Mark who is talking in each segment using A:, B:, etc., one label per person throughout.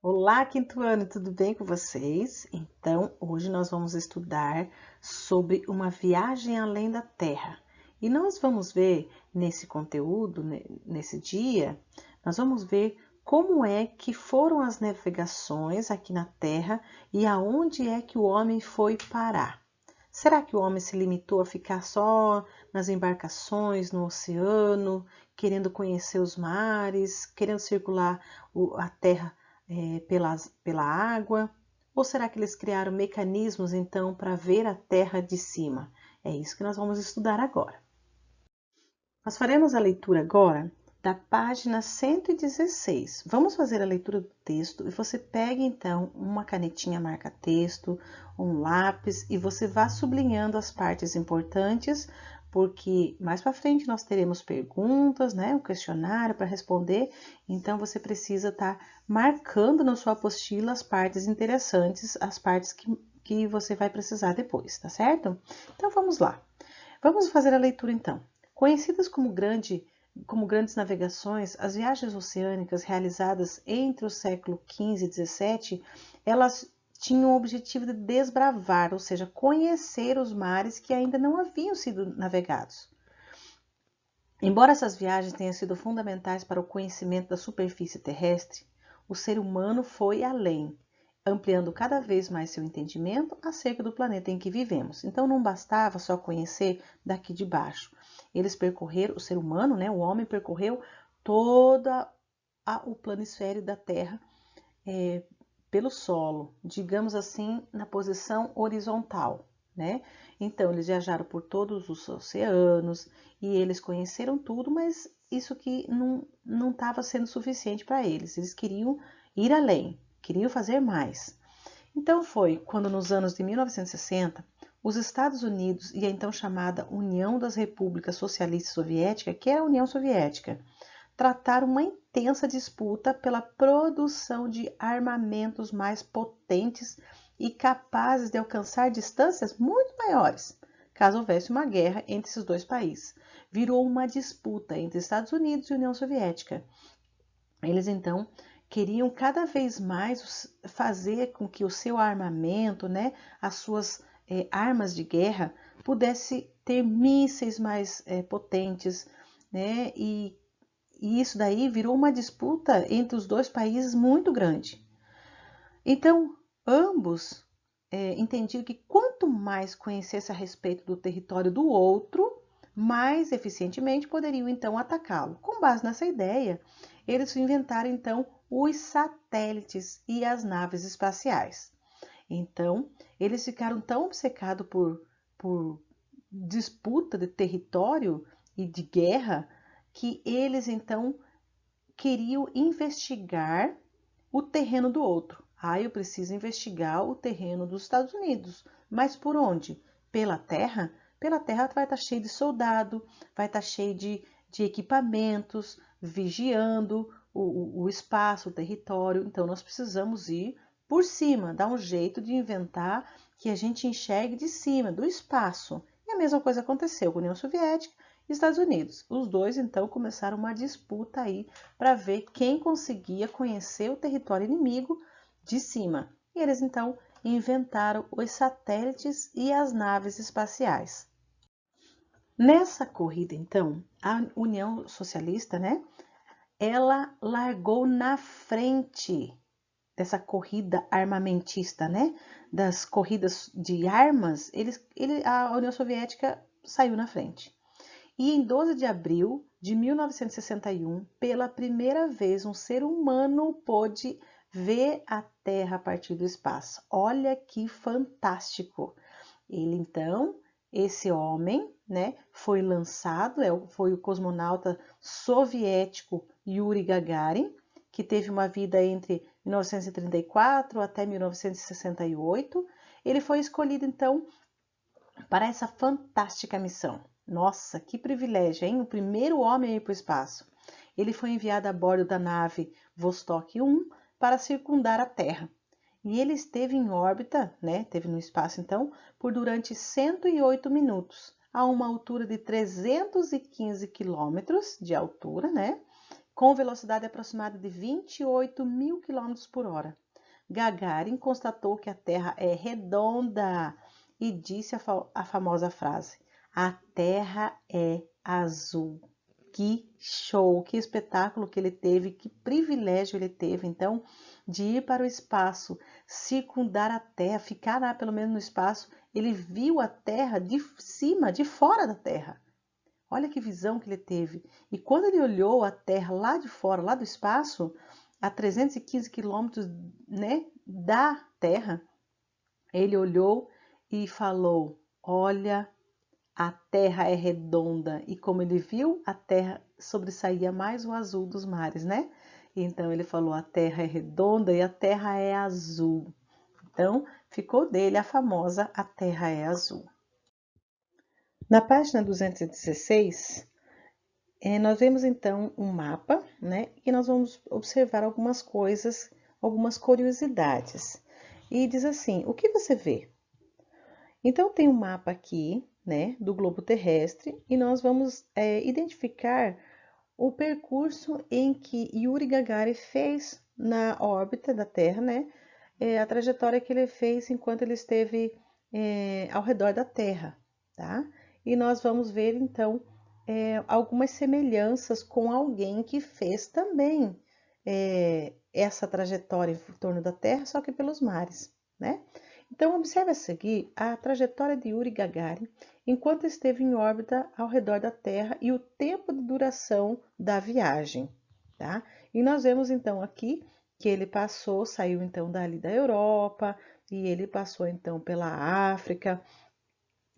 A: Olá, quinto ano, tudo bem com vocês? Então, hoje nós vamos estudar sobre uma viagem além da Terra. E nós vamos ver nesse conteúdo, nesse dia, nós vamos ver como é que foram as navegações aqui na Terra e aonde é que o homem foi parar. Será que o homem se limitou a ficar só nas embarcações, no oceano, querendo conhecer os mares, querendo circular a Terra pela água? Ou será que eles criaram mecanismos então para ver a Terra de cima? É isso que nós vamos estudar agora. Nós faremos a leitura agora da página 116. Vamos fazer a leitura do texto e você pegue então uma canetinha marca-texto, um lápis e você vá sublinhando as partes importantes, porque mais para frente nós teremos perguntas, né, um questionário para responder, então você precisa estar marcando na sua apostila as partes interessantes, as partes que você vai precisar depois, tá certo? Então vamos lá. Vamos fazer a leitura então. Conhecidas como grandes navegações, as viagens oceânicas realizadas entre o século XV e XVII, elas tinham o objetivo de desbravar, ou seja, conhecer os mares que ainda não haviam sido navegados. Embora essas viagens tenham sido fundamentais para o conhecimento da superfície terrestre, o ser humano foi além, ampliando cada vez mais seu entendimento acerca do planeta em que vivemos. Então não bastava só conhecer daqui de baixo. Eles percorreram, o ser humano, né, o homem percorreu todo o planisfério da Terra pelo solo, digamos assim, na posição horizontal, né? Então, eles viajaram por todos os oceanos e eles conheceram tudo, mas isso que não estava sendo suficiente para eles. Eles queriam ir além, queriam fazer mais. Então, foi quando, nos anos de 1960, os Estados Unidos e a então chamada União das Repúblicas Socialistas Soviéticas, que era a União Soviética, trataram uma intensa disputa pela produção de armamentos mais potentes e capazes de alcançar distâncias muito maiores, caso houvesse uma guerra entre esses dois países. Virou uma disputa entre Estados Unidos e União Soviética. Eles então queriam cada vez mais fazer com que o seu armamento, né, as suas armas de guerra, pudesse ter mísseis mais potentes, né, e isso daí virou uma disputa entre os dois países muito grande. Então, ambos entendiam que quanto mais conhecesse a respeito do território do outro, mais eficientemente poderiam então atacá-lo. Com base nessa ideia, eles inventaram então os satélites e as naves espaciais. Então, eles ficaram tão obcecados por disputa de território e de guerra que eles então queriam investigar o terreno do outro. Ah, eu preciso investigar o terreno dos Estados Unidos. Mas por onde? Pela terra? Pela terra vai estar cheio de soldado, vai estar cheio de equipamentos, vigiando o espaço, o território. Então, nós precisamos ir por cima, dar um jeito de inventar que a gente enxergue de cima, do espaço. E a mesma coisa aconteceu com a União Soviética e Estados Unidos. Os dois, então, começaram uma disputa aí para ver quem conseguia conhecer o território inimigo de cima. E eles então inventaram os satélites e as naves espaciais. Nessa corrida, então, a União Socialista, né, ela largou na frente dessa corrida armamentista, né, das corridas de armas, a União Soviética saiu na frente. E em 12 de abril de 1961, pela primeira vez, um ser humano pôde ver a Terra a partir do espaço. Olha que fantástico! Ele então, esse homem, né, foi lançado, foi o cosmonauta soviético Yuri Gagarin, que teve uma vida entre 1934 até 1968. Ele foi escolhido então para essa fantástica missão. Nossa, que privilégio, hein? O primeiro homem a ir para o espaço. Ele foi enviado a bordo da nave Vostok 1 para circundar a Terra. E ele esteve em órbita, né? Esteve no espaço então, por durante 108 minutos, a uma altura de 315 quilômetros de altura, né? com velocidade aproximada de 28.000 km por hora. Gagarin constatou que a Terra é redonda e disse a famosa frase: a Terra é azul. Que show, que espetáculo que ele teve, que privilégio ele teve, então, de ir para o espaço, circundar a Terra, ficar lá pelo menos no espaço. Ele viu a Terra de cima, de fora da Terra. Olha que visão que ele teve. E quando ele olhou a Terra lá de fora, lá do espaço, a 315 quilômetros, né, da Terra, ele olhou e falou: olha, a Terra é redonda. E como ele viu, a Terra sobressaía mais o azul dos mares, né? Então ele falou: a Terra é redonda e a Terra é azul. Então ficou dele a famosa A Terra é Azul. Na página 216, nós vemos então um mapa, né? E nós vamos observar algumas coisas, algumas curiosidades. E diz assim: o que você vê? Então tem um mapa aqui, né, do globo terrestre, e nós vamos identificar o percurso em que Yuri Gagarin fez na órbita da Terra, né? A trajetória que ele fez enquanto ele esteve ao redor da Terra, tá? E nós vamos ver então algumas semelhanças com alguém que fez também essa trajetória em torno da Terra, só que pelos mares, né? Então, observe a seguir a trajetória de Yuri Gagarin enquanto esteve em órbita ao redor da Terra e o tempo de duração da viagem, tá? E nós vemos então aqui que ele saiu então dali da Europa e ele passou então pela África,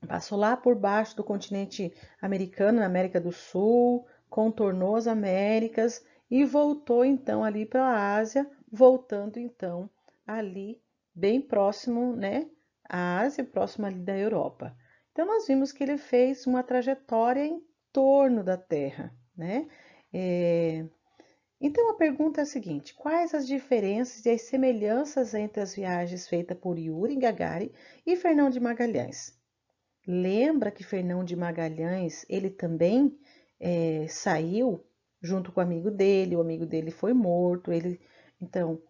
A: passou lá por baixo do continente americano, na América do Sul, contornou as Américas e voltou então ali para a Ásia, voltando então ali bem próximo, né, à Ásia, próximo ali da Europa. Então nós vimos que ele fez uma trajetória em torno da Terra, né? Então a pergunta é a seguinte: quais as diferenças e as semelhanças entre as viagens feitas por Yuri Gagarin e Fernão de Magalhães? Lembra que Fernão de Magalhães, ele também saiu junto com o amigo dele foi morto, ele então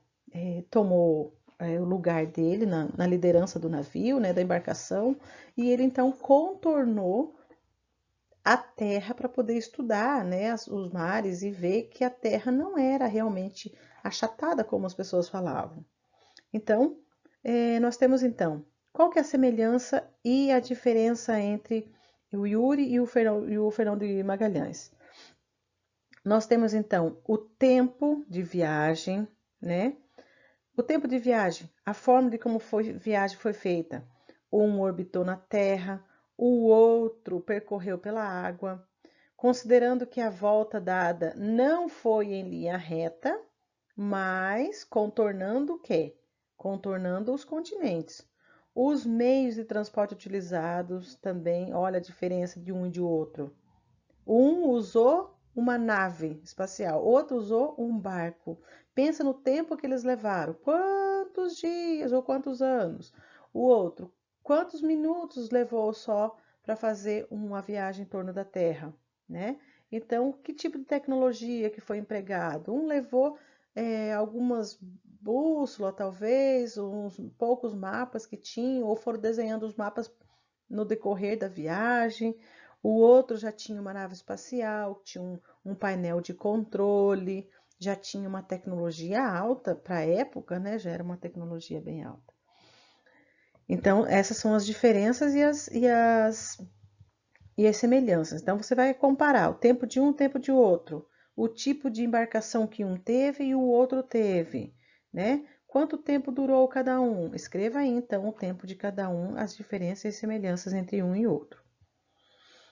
A: tomou o lugar dele na liderança do navio, né, da embarcação, e ele então contornou a Terra para poder estudar, né, os mares e ver que a Terra não era realmente achatada como as pessoas falavam. Então, nós temos então, qual que é a semelhança e a diferença entre o Yuri e o Fernão de Magalhães? Nós temos então o tempo de viagem, né? O tempo de viagem, a forma de como a viagem foi feita. Um orbitou na Terra, o outro percorreu pela água, considerando que a volta dada não foi em linha reta, mas contornando o quê? Contornando os continentes. Os meios de transporte utilizados também, olha a diferença de um e de outro. Um usou uma nave espacial, outro usou um barco. Pensa no tempo que eles levaram, quantos dias ou quantos anos. O outro, quantos minutos levou só para fazer uma viagem em torno da Terra, né? Então, que tipo de tecnologia que foi empregado? Um levou algumas bússolas, talvez, uns poucos mapas que tinham, ou foram desenhando os mapas no decorrer da viagem. O outro já tinha uma nave espacial, tinha um painel de controle, já tinha uma tecnologia alta para a época, né? Já era uma tecnologia bem alta. Então, essas são as diferenças e as semelhanças. Então, você vai comparar o tempo de um, o tempo de outro, o tipo de embarcação que um teve e o outro teve, né? Quanto tempo durou cada um? Escreva aí, então, o tempo de cada um, as diferenças e semelhanças entre um e outro.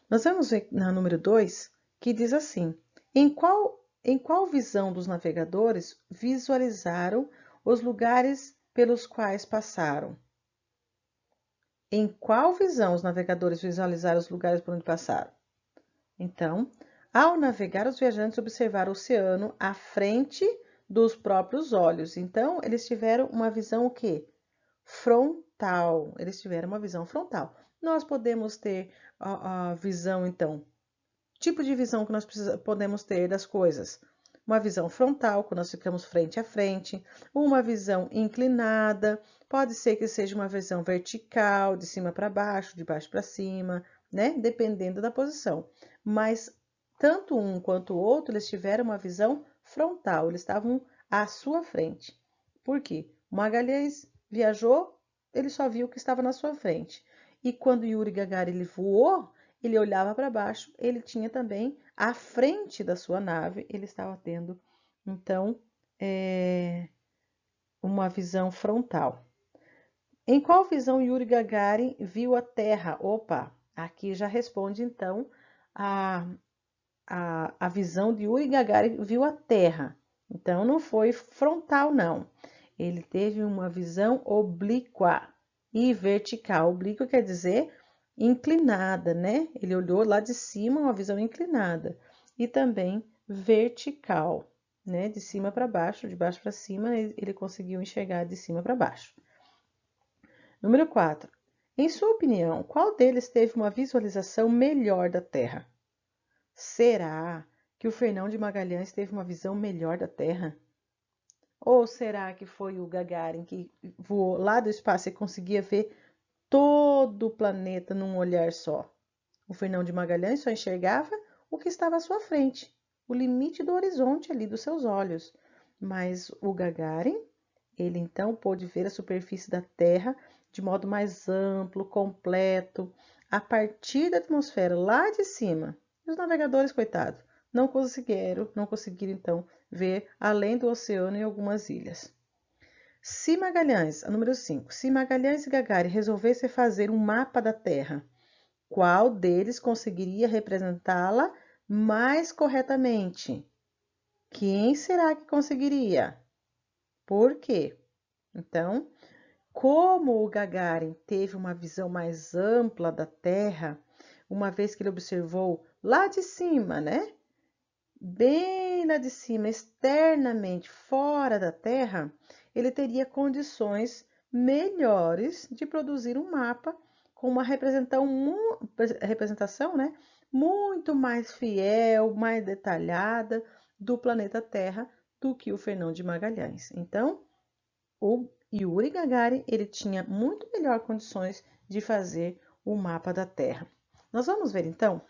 A: Nós vamos ver na número 2, que diz assim: em qual visão dos navegadores visualizaram os lugares pelos quais passaram? Em qual visão os navegadores visualizaram os lugares por onde passaram? Então, ao navegar, os viajantes observaram o oceano à frente dos próprios olhos. Então, eles tiveram uma visão o quê? Frontal. Eles tiveram uma visão frontal. Nós podemos ter a visão, então, tipo de visão que nós podemos ter das coisas. uma visão frontal, quando nós ficamos frente a frente, uma visão inclinada, pode ser que seja uma visão vertical, de cima para baixo, de baixo para cima, né? Dependendo da posição. Mas tanto um quanto o outro, eles tiveram uma visão frontal, eles estavam à sua frente. Por quê? O Magalhães viajou, ele só viu o que estava na sua frente. E quando Yuri Gagarin ele voou, ele olhava para baixo, ele tinha também à frente da sua nave, ele estava tendo, então, uma visão frontal. Em qual visão Yuri Gagarin viu a Terra? Opa, aqui já responde, então, a visão de Yuri Gagarin viu a Terra. Então, não foi frontal, não. Ele teve uma visão oblíqua e vertical. Oblíqua quer dizer inclinada, né? Ele olhou lá de cima, uma visão inclinada. E também vertical, né? De cima para baixo, de baixo para cima, ele conseguiu enxergar de cima para baixo. Número 4. Em sua opinião, qual deles teve uma visualização melhor da Terra? Será que o Fernão de Magalhães teve uma visão melhor da Terra? Ou será que foi o Gagarin que voou lá do espaço e conseguia ver todo o planeta num olhar só? O Fernão de Magalhães só enxergava o que estava à sua frente, o limite do horizonte ali dos seus olhos. Mas o Gagarin, ele então pôde ver a superfície da Terra de modo mais amplo, completo, a partir da atmosfera lá de cima. Os navegadores, coitados, não conseguiram então ver além do oceano e algumas ilhas. Se Magalhães, a número 5, se Magalhães e Gagarin resolvessem fazer um mapa da Terra, qual deles conseguiria representá-la mais corretamente? Quem será que conseguiria? Por quê? Então, como o Gagarin teve uma visão mais ampla da Terra, uma vez que ele observou lá de cima, né? Bem lá de cima, externamente, fora da Terra, ele teria condições melhores de produzir um mapa com uma representação, né, muito mais fiel, mais detalhada do planeta Terra do que o Fernão de Magalhães. Então, o Yuri Gagarin, ele tinha muito melhor condições de fazer o mapa da Terra. Nós vamos ver então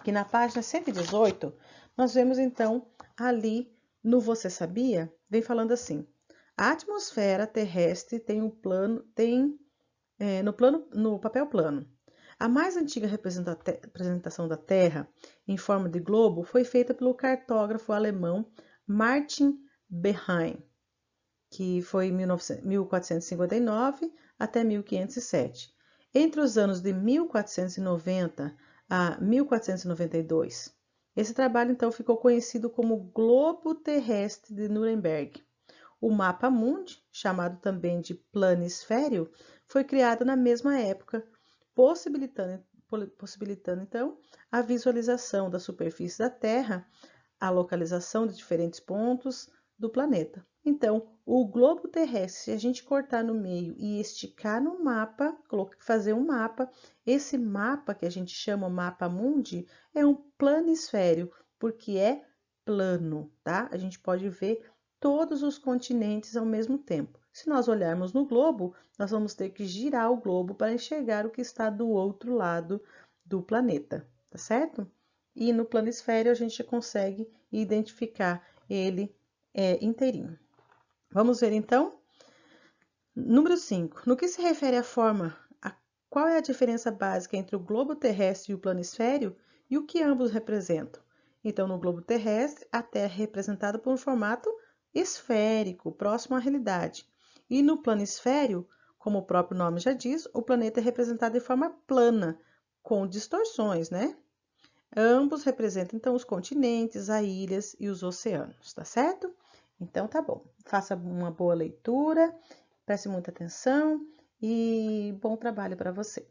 A: que na página 118 nós vemos então ali no Você Sabia, vem falando assim: a atmosfera terrestre tem no papel plano. A mais antiga representação da Terra em forma de globo foi feita pelo cartógrafo alemão Martin Beheim, que foi em 1459 até 1507. Entre os anos de 1490 a 1492, esse trabalho então ficou conhecido como Globo Terrestre de Nuremberg. O mapa mundi, chamado também de planisfério, foi criado na mesma época, possibilitando então a visualização da superfície da Terra, a localização de diferentes pontos do planeta. Então, o globo terrestre, se a gente cortar no meio e esticar no mapa, fazer um mapa, esse mapa que a gente chama mapa mundi é um planisfério, porque é plano, tá? A gente pode ver todos os continentes ao mesmo tempo. Se nós olharmos no globo, nós vamos ter que girar o globo para enxergar o que está do outro lado do planeta, tá certo? E no planisfério a gente consegue identificar ele inteirinho. Vamos ver então? Número 5. No que se refere à forma, qual é a diferença básica entre o globo terrestre e o planisfério e o que ambos representam? Então, no globo terrestre, a Terra é representada por um formato esférico, próximo à realidade. E no planisfério, como o próprio nome já diz, o planeta é representado de forma plana, com distorções, né? Ambos representam, então, os continentes, as ilhas e os oceanos, tá certo? Então, tá bom. Faça uma boa leitura, preste muita atenção e bom trabalho para você.